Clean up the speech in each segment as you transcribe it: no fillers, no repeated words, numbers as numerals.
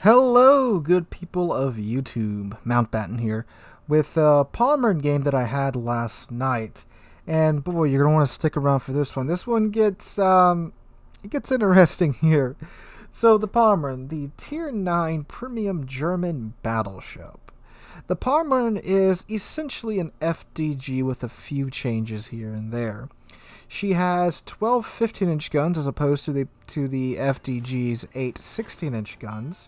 Hello, good people of YouTube. Mountbatten here with a Pommern game that I had last night. And boy, you're gonna want to stick around for this one. This one gets interesting here. So the Pommern, the Tier 9 premium German battleship. The Pommern is essentially an FDG with a few changes here and there. She has 12 15-inch guns as opposed to the FDG's 8 16-inch guns,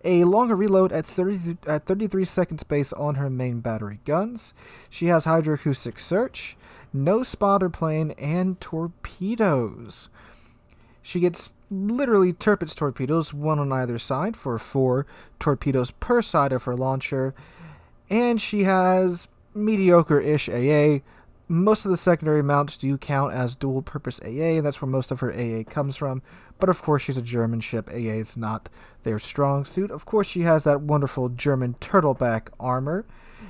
a longer reload at 33 seconds based on her main battery guns. She has hydroacoustic search, no spotter plane, and torpedoes. She gets literally Tirpitz torpedoes, one on either side for 4 torpedoes per side of her launcher, and she has mediocre-ish AA. Most of the secondary mounts do count as dual-purpose AA, and that's where most of her AA comes from. But of course, she's a German ship. AA is not their strong suit. Of course, she has that wonderful German turtleback armor,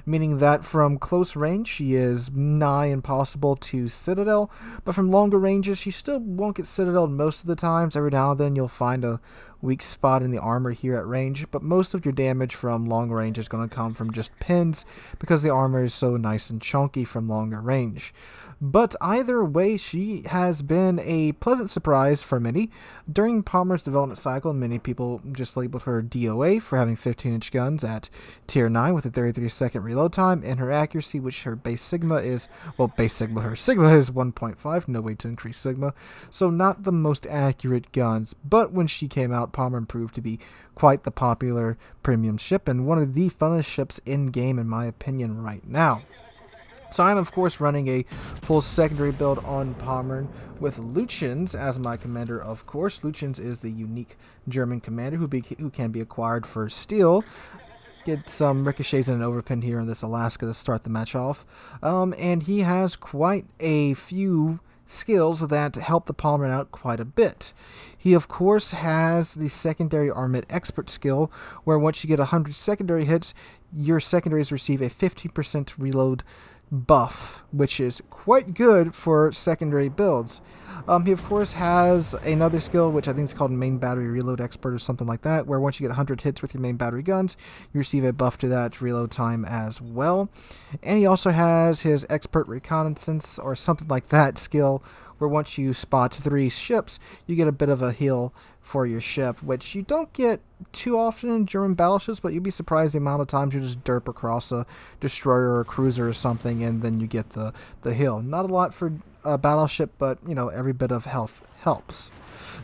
meaning that from close range, she is nigh impossible to Citadel. But from longer ranges, she still won't get Citadel most of the times. Every now and then, you'll find a weak spot in the armor here at range, but most of your damage from long range is going to come from just pins because the armor is so nice and chunky from longer range. But either way, she has been a pleasant surprise for many. During Pommern's development cycle, many people just labeled her DOA for having 15-inch guns at Tier 9 with a 33-second reload time, and her accuracy, which her base Sigma is, her Sigma is 1.5, no way to increase Sigma, so not the most accurate guns. But when she came out, Pommern proved to be quite the popular premium ship and one of the funnest ships in-game, in my opinion, right now. So I'm, of course, running a full secondary build on Pommern with Lutyens as my commander, of course. Lutyens is the unique German commander who can be acquired for steel. Get some ricochets and an overpin here in this Alaska to start the match off. And he has quite a few skills that help the Pommern out quite a bit. He, of course, has the secondary armament expert skill, where once you get 100 secondary hits, your secondaries receive a 50% reload buff, which is quite good for secondary builds. He of course has another skill which I think is called main battery reload expert or something like that, where once you get 100 hits with your main battery guns, you receive a buff to that reload time as well. And he also has his expert reconnaissance or something like that skill, where once you spot 3 ships, you get a bit of a heal for your ship, which you don't get too often in German battleships, but you'd be surprised the amount of times you just derp across a destroyer or a cruiser or something, and then you get the heal. Not a lot for a battleship, but, you know, every bit of health helps.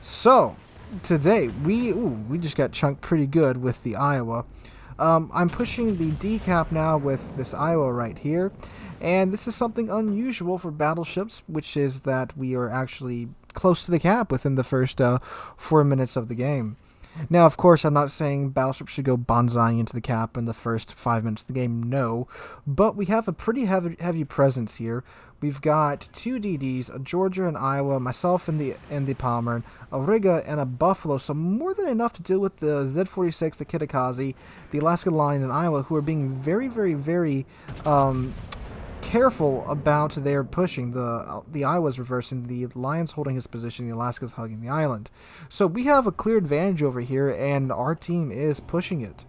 So, today, we just got chunked pretty good with the Iowa. I'm pushing the decap now with this Iowa right here, and this is something unusual for battleships, which is that we are actually close to the cap within the first 4 minutes of the game. Now, of course, I'm not saying battleships should go bonsaiing into the cap in the first 5 minutes of the game, no, but we have a pretty heavy presence here. We've got 2 DDs, a Georgia and Iowa, myself in the Pommern, a Riga, and a Buffalo, so more than enough to deal with the Z-46, the Kitakazi, the Alaska Line, and Iowa, who are being very, very, very careful about their pushing. The Iowa's reversing, the Lion's holding his position, the Alaska's hugging the island. So we have a clear advantage over here, and our team is pushing it.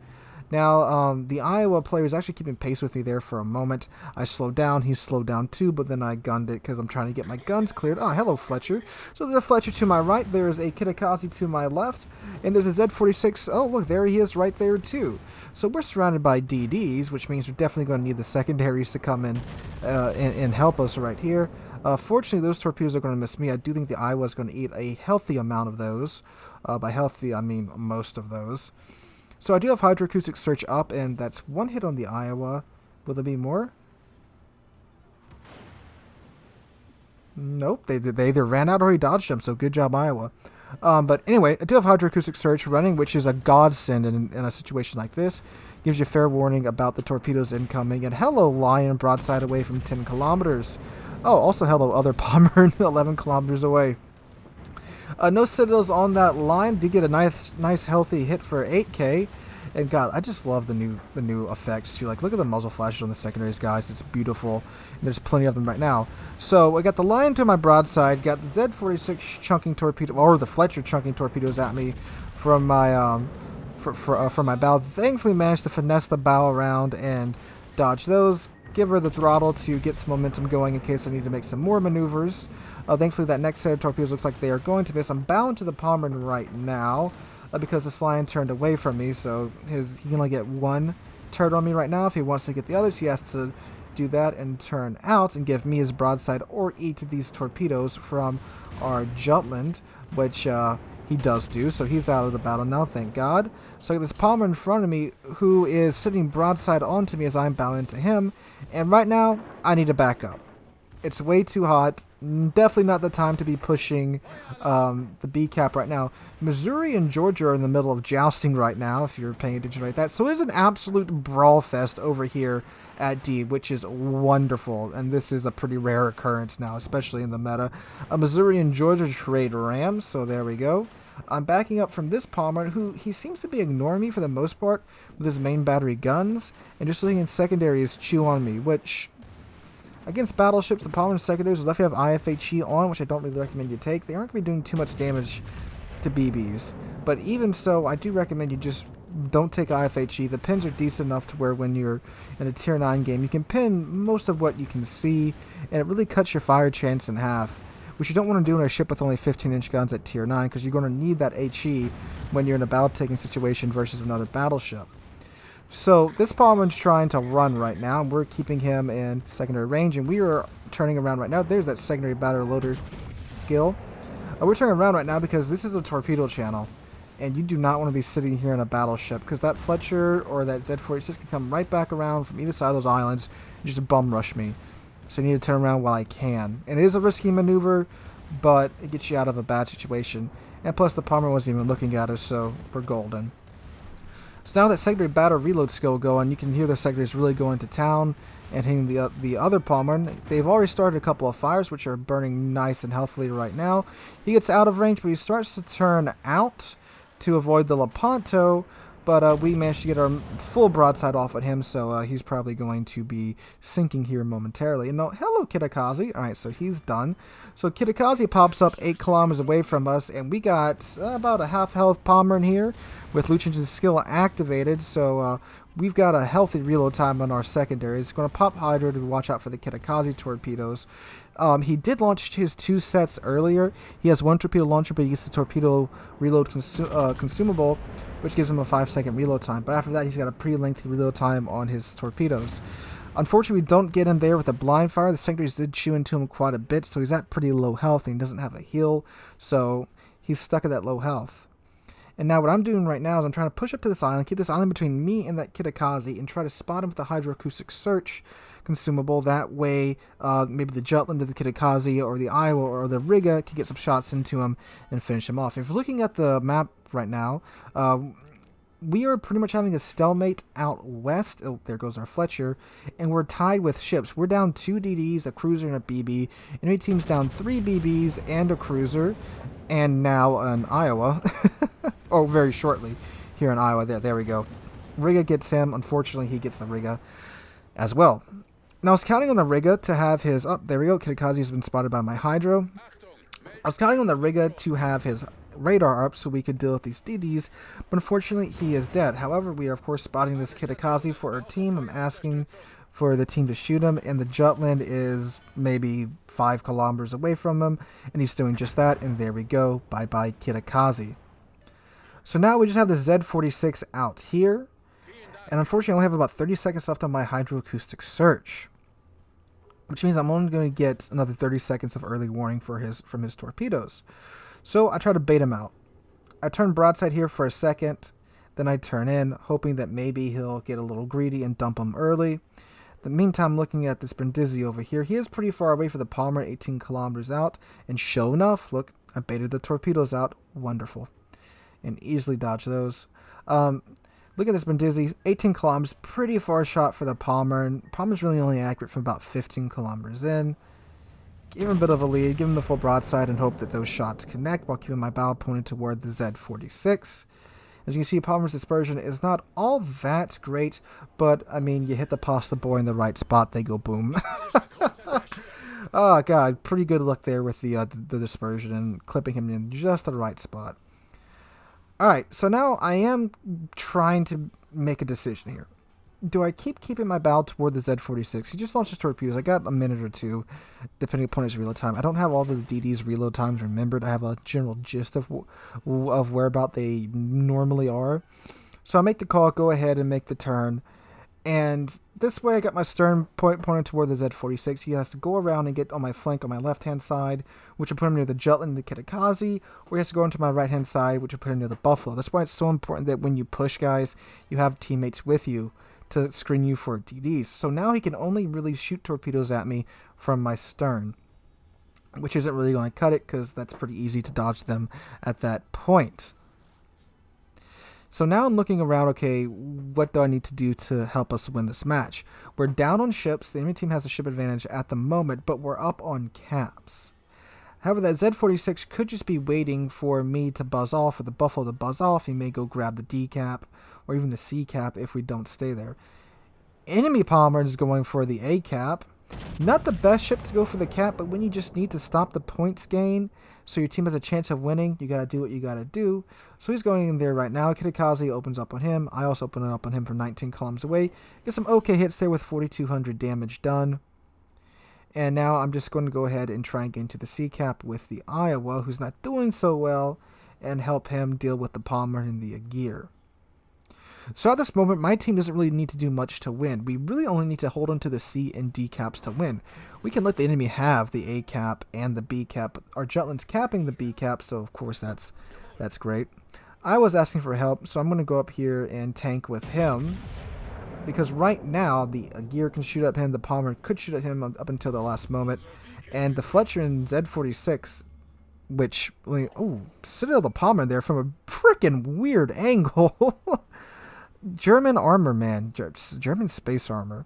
Now, the Iowa player is actually keeping pace with me there for a moment. I slowed down, he slowed down too, but then I gunned it because I'm trying to get my guns cleared. Oh, hello, Fletcher. So there's a Fletcher to my right, there's a Kitakazi to my left, and there's a Z-46. Oh, look, there he is right there too. So we're surrounded by DDs, which means we're definitely going to need the secondaries to come in and help us right here. Fortunately, those torpedoes are going to miss me. I do think the Iowa is going to eat a healthy amount of those. By healthy, I mean most of those. So I do have hydroacoustic search up, and that's 1 hit on the Iowa. Will there be more? Nope, they either ran out or he dodged them, so good job, Iowa. But anyway, I do have hydroacoustic search running, which is a godsend in a situation like this. Gives you fair warning about the torpedoes incoming. And hello, Lion, broadside away from 10 kilometers. Oh, also hello, other Pommern, 11 kilometers away. No Citadels on that line. Did get a nice healthy hit for 8k. And God, I just love the new effects too. Like, look at the muzzle flashes on the secondaries, guys. It's beautiful. And there's plenty of them right now. So I got the Lion to my broadside, got the Z-46 chunking torpedo, or the Fletcher chunking torpedoes at me from my for my bow. Thankfully managed to finesse the bow around and dodge those. Give her the throttle to get some momentum going in case I need to make some more maneuvers. Thankfully that next set of torpedoes looks like they are going to miss. I'm bound to the Pommern right now because this lion turned away from me, so he can only get one turret on me right now. If he wants to get the others, he has to do that and turn out and give me his broadside or eat these torpedoes from our Jutland, which he does do, so he's out of the battle now, thank God. So I got this Pommern in front of me who is sitting broadside onto me as I'm bowing to him, and right now I need to back up. It's way too hot. Definitely not the time to be pushing the B cap right now. Missouri and Georgia are in the middle of jousting right now, if you're paying attention like that. So it is an absolute brawl fest over here at D, which is wonderful. And this is a pretty rare occurrence now, especially in the meta. Missouri and Georgia trade rams, so there we go. I'm backing up from this Pommern, who he seems to be ignoring me for the most part with his main battery guns, and just letting his secondaries chew on me, which... Against battleships, the Pommern secondaries will definitely have IFHE on, which I don't really recommend you take. They aren't going to be doing too much damage to BBs. But even so, I do recommend you just don't take IFHE. The pins are decent enough to where when you're in a tier 9 game, you can pin most of what you can see, and it really cuts your fire chance in half, which you don't want to do in a ship with only 15-inch guns at tier 9, because you're going to need that HE when you're in a battle-taking situation versus another battleship. So this Pommern's trying to run right now, and we're keeping him in secondary range, and we are turning around right now. There's that secondary battery loader skill. We're turning around right now because this is a torpedo channel, and you do not want to be sitting here in a battleship, because that Fletcher or that Z-46 can come right back around from either side of those islands and just bum rush me. So you need to turn around while I can. And it is a risky maneuver, but it gets you out of a bad situation. And plus the Pommern wasn't even looking at us, so we're golden. So now that secondary battle reload skill going, you can hear the secondaries really going to town and hitting the other Pommern. They've already started a couple of fires, which are burning nice and healthily right now. He gets out of range, but he starts to turn out to avoid the Lepanto, but we managed to get our full broadside off at him, so he's probably going to be sinking here momentarily. And no, hello, Kitakazi. Alright, so he's done. So Kitakazi pops up 8 kilometers away from us, and we got about a half health Pommern here with Luchin's skill activated, so we've got a healthy reload time on our secondaries. Going to pop Hydra to watch out for the Kitakazi torpedoes. He did launch his 2 sets earlier. He has 1 torpedo launcher, but he gets the torpedo reload consumable, which gives him a 5-second reload time. But after that, he's got a pretty lengthy reload time on his torpedoes. Unfortunately, we don't get him there with a blind fire. The secondaries did chew into him quite a bit, so he's at pretty low health, and he doesn't have a heal, so he's stuck at that low health. And now what I'm doing right now is I'm trying to push up to this island, keep this island between me and that Kitakazi, and try to spot him with the hydroacoustic search consumable. That way, maybe the Jutland or the Kitakazi or the Iowa or the Riga can get some shots into him and finish him off. If you're looking at the map right now, we are pretty much having a stalemate out west. Oh, there goes our Fletcher. And we're tied with ships. We're down 2 DDs, a cruiser, and a BB. Enemy team's down 3 BBs and a cruiser, and now an Iowa. Oh, very shortly here in Iowa. There we go. Riga gets him. Unfortunately, he gets the Riga as well. Now, I was counting on the Riga to have his... Oh, there we go. Kitakazi has been spotted by my Hydro. I was counting on the Riga to have his radar up so we could deal with these DDs, but unfortunately, he is dead. However, we are, of course, spotting this Kitakazi for our team. I'm asking for the team to shoot him, and the Jutland is maybe 5 kilometers away from him, and he's doing just that, and there we go. Bye-bye, Kitakazi. So now we just have the Z-46 out here, and unfortunately I only have about 30 seconds left on my hydroacoustic search, which means I'm only going to get another 30 seconds of early warning from his torpedoes. So I try to bait him out. I turn broadside here for a second, then I turn in, hoping that maybe he'll get a little greedy and dump him early. In the meantime, looking at this Brindisi over here, he is pretty far away for the Pommern, 18 kilometers out, and sure enough, look, I baited the torpedoes out. Wonderful. And easily dodge those. Look at this Brindisi, 18 kilometers, pretty far shot for the Pommern. Pommern's really only accurate from about 15 kilometers in. Give him a bit of a lead, give him the full broadside, and hope that those shots connect while keeping my bow pointed toward the Z-46. As you can see, Pommern's dispersion is not all that great, but, I mean, you hit the pasta boy in the right spot, they go boom. Oh, God, pretty good luck there with the dispersion and clipping him in just the right spot. Alright, so now I am trying to make a decision here. Do I keep keeping my bow toward the Z-46? He just launches torpedoes. I got a minute or two, depending upon his reload time. I don't have all the DD's reload times remembered. I have a general gist of whereabout they normally are. So I make the call, go ahead and make the turn. And this way I got my stern pointed toward the Z-46. He has to go around and get on my flank on my left-hand side, which will put him near the Jutland and the Kitakazi, or he has to go into my right-hand side, which will put him near the Buffalo. That's why it's so important that when you push, guys, you have teammates with you to screen you for DDs. So now he can only really shoot torpedoes at me from my stern, which isn't really going to cut it because that's pretty easy to dodge them at that point. So now I'm looking around, okay, what do I need to do to help us win this match? We're down on ships. The enemy team has a ship advantage at the moment, but we're up on caps. However, that Z-46 could just be waiting for me to buzz off, or the Buffalo to buzz off. He may go grab the D cap, or even the C cap if we don't stay there. Enemy Pommern is going for the A cap. Not the best ship to go for the cap, but when you just need to stop the points gain so your team has a chance of winning, you gotta do what you gotta do. So he's going in there right now. Kitakazi opens up on him. I also open it up on him from 19 kilometers away. Get some okay hits there with 4,200 damage done. And now I'm just going to go ahead and try and get into the C cap with the Iowa, who's not doing so well, and help him deal with the Pommern and the Aguirre. So at this moment, my team doesn't really need to do much to win. We really only need to hold on to the C and D caps to win. We can let the enemy have the A cap and the B cap. Our Jutland's capping the B cap, so of course that's great. I was asking for help, so I'm going to go up here and tank with him. Because right now, the Aguirre can shoot at him, the Pommern could shoot at him up until the last moment. And the Fletcher and Z-46, which, oh, Citadel the Pommern there from a freaking weird angle. German armor, man. German space armor.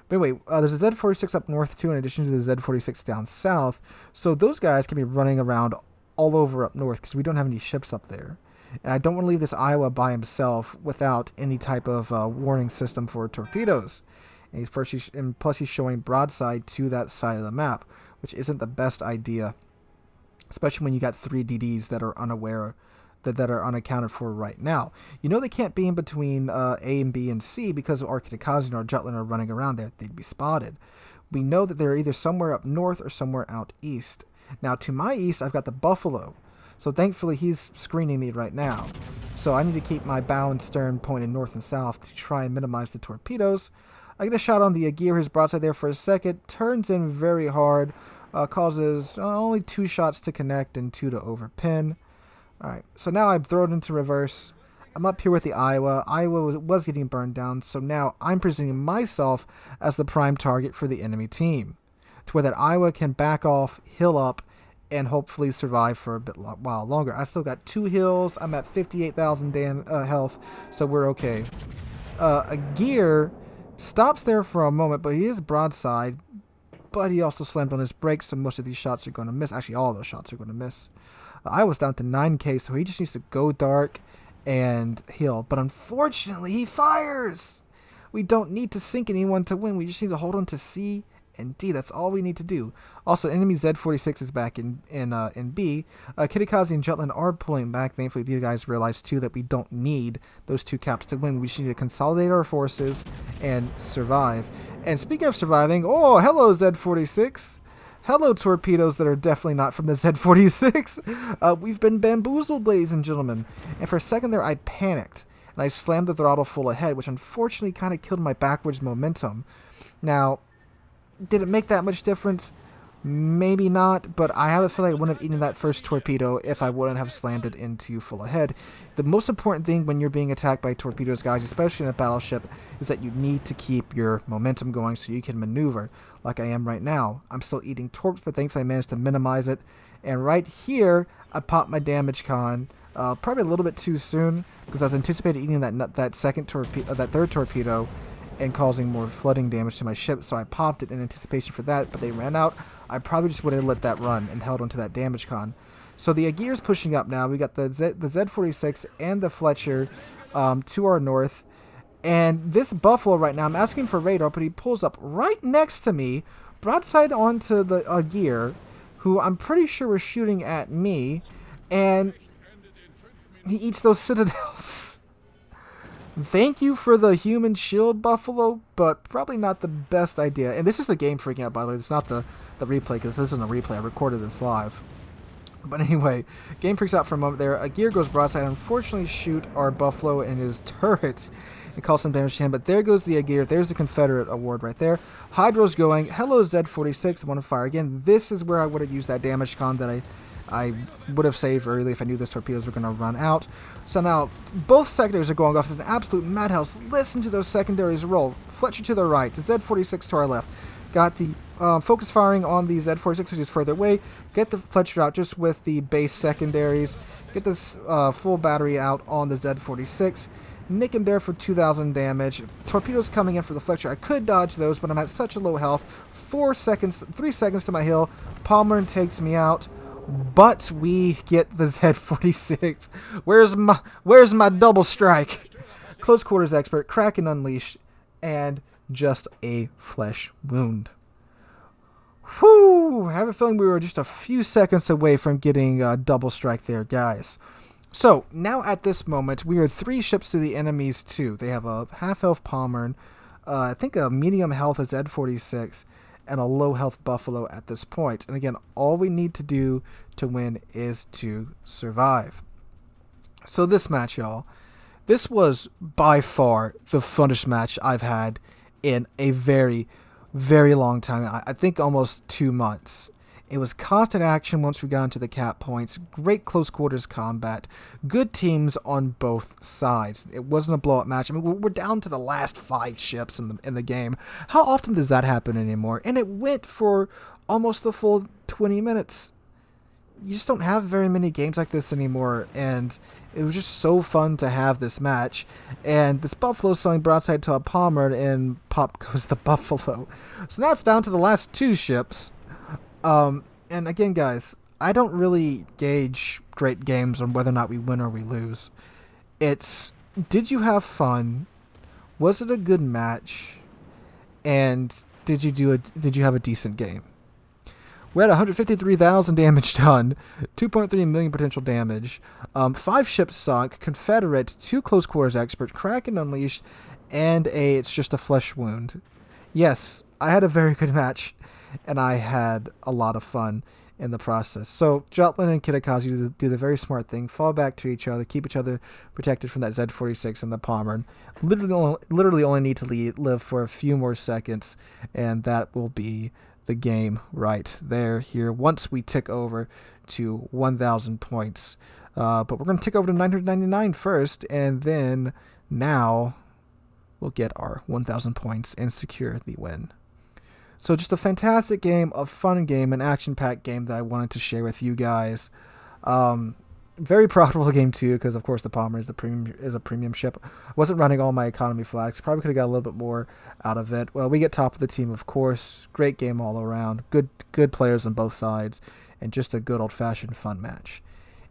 But anyway, there's a Z-46 up north, too, in addition to the Z-46 down south. So those guys can be running around all over up north because we don't have any ships up there. And I don't want to leave this Iowa by himself without any type of warning system for torpedoes. And plus he's showing broadside to that side of the map, which isn't the best idea, especially when you got 3 DDs that are unaware that are unaccounted for right now. You know they can't be in between A and B and C because our Kitakazi and our Jutland are running around there. They'd be spotted. We know that they're either somewhere up north or somewhere out east. Now to my east, I've got the Buffalo. So thankfully he's screening me right now. So I need to keep my bow and stern pointed north and south to try and minimize the torpedoes. I get a shot on the Aguirre, his broadside there for a second, turns in very hard, causes only 2 shots to connect and 2 to overpin. Alright, so now I throw it into reverse. I'm up here with the Iowa. Iowa was getting burned down, so now I'm presenting myself as the prime target for the enemy team, to where that Iowa can back off, heal up, and hopefully survive for a while longer. I still got 2 heals. I'm at 58,000 health, so we're okay. Aguirre stops there for a moment, but he is broadside, but he also slammed on his brakes, so most of these shots are going to miss. Actually, all those shots are going to miss. I was down to 9k, so he just needs to go dark and heal. But unfortunately, he fires! We don't need to sink anyone to win. We just need to hold on to C and D. That's all we need to do. Also, enemy Z-46 is back in B. Kitakazi and Jutland are pulling back. Thankfully, these guys realize, too, that we don't need those 2 caps to win. We just need to consolidate our forces and survive. And speaking of surviving, oh, hello, Z-46. Hello, torpedoes that are definitely not from the Z-46. We've been bamboozled, ladies and gentlemen. And for a second there, I panicked. And I slammed the throttle full ahead, which unfortunately kind of killed my backwards momentum. Now, did it make that much difference? Maybe not, but I have a feeling I wouldn't have eaten that first torpedo if I wouldn't have slammed it into full ahead. The most important thing when you're being attacked by torpedoes, guys, especially in a battleship, is that you need to keep your momentum going so you can maneuver, like I am right now. I'm still eating torps, but thankfully I managed to minimize it. And right here, I popped my damage con, probably a little bit too soon, because I was anticipating eating that third torpedo and causing more flooding damage to my ship, so I popped it in anticipation for that, but they ran out. I probably just would have let that run and held onto that damage con. So the Aguirre's pushing up now. We got the Z-46 and the Fletcher to our north. And this Buffalo right now, I'm asking for radar, but he pulls up right next to me, broadside onto the Aguirre, who I'm pretty sure was shooting at me. And He eats those citadels. Thank you for the human shield, Buffalo, but probably not the best idea. And this is the game freaking out, by the way. It's not the replay, because this isn't a replay. I recorded this live. But anyway, game freaks out for a moment there. A gear goes broadside. Unfortunately, shoot our Buffalo and his turrets and cause some damage to him. But there goes the gear. There's the Confederate award right there. Hydro's going. Hello, Z46. I want to fire again. This is where I would have used that damage con that I would have saved early if I knew those torpedoes were going to run out. So now, both secondaries are going off. It's an absolute madhouse. Listen to those secondaries roll. Fletcher to the right. Z46 to our left. Got the focus firing on the Z46, which is further away. Get the Fletcher out just with the base secondaries. Get this full battery out on the Z46. Nick him there for 2,000 damage. Torpedoes coming in for the Fletcher. I could dodge those, but I'm at such a low health. 3 seconds to my hill. Pommern takes me out. But we get the Z46. Where's my double strike? Close quarters expert, Kraken unleashed, and just a flesh wound. Whew! I have a feeling we were just a few seconds away from getting a double strike there, guys. So, now at this moment, we are 3 ships to the enemy's 2. They have a half-health Pommern, I think a medium health Z46, and a low health Buffalo at this point. And again, all we need to do to win is to survive. So this match, y'all, this was by far the funnest match I've had in a very, very long time. I think almost 2 months. It was constant action once we got into the cap points. Great close quarters combat. Good teams on both sides. It wasn't a blowout match. I mean, we're down to the last 5 ships in the game. How often does that happen anymore? And it went for almost the full 20 minutes. You just don't have very many games like this anymore, and it was just so fun to have this match. And this Buffalo selling broadside to a Pommern, and pop goes the Buffalo. So now it's down to the last 2 ships. And again, guys, I don't really gauge great games on whether or not we win or we lose. It's, did you have fun? Was it a good match? And did you have a decent game? We had 153,000 damage done, 2.3 million potential damage, 5 ships sunk, Confederate, 2 close quarters expert, Kraken unleashed, and it's just a flesh wound. Yes, I had a very good match, and I had a lot of fun in the process. So Jutland and Kitakazu do the very smart thing, fall back to each other, keep each other protected from that Z46 and the Pommern. Literally only need to live for a few more seconds, and that will be the game right there here once we tick over to 1,000 points. But we're going to tick over to 999 first, and then now we'll get our 1,000 points and secure the win. So just a fantastic game, a fun game, an action-packed game that I wanted to share with you guys. Very profitable game too, because of course the Pommern is a premium ship. I wasn't running all my economy flags. Probably could have got a little bit more out of it. Well, we get top of the team, of course. Great game all around. Good players on both sides, and just a good old-fashioned fun match.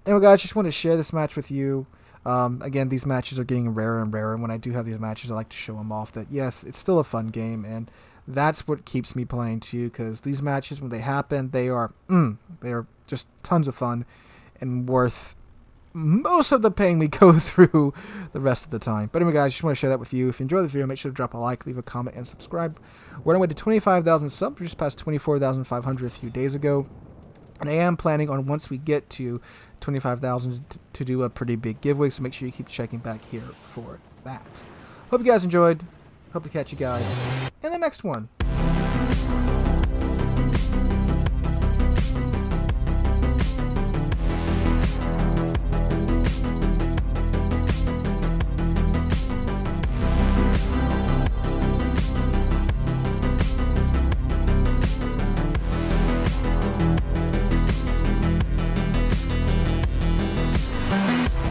Anyway, guys, just want to share this match with you. Again, these matches are getting rarer and rarer, and when I do have these matches, I like to show them off that, yes, it's still a fun game, and that's what keeps me playing too, because these matches, when they happen, they are just tons of fun and worth most of the pain we go through the rest of the time. But anyway, guys, just want to share that with you. If you enjoyed the video, make sure to drop a like, leave a comment, and subscribe. We're on our way to 25,000 subs. We just passed 24,500 a few days ago. And I am planning on, once we get to 25,000, to do a pretty big giveaway, so make sure you keep checking back here for that. Hope you guys enjoyed. Hope to catch you guys in the next one.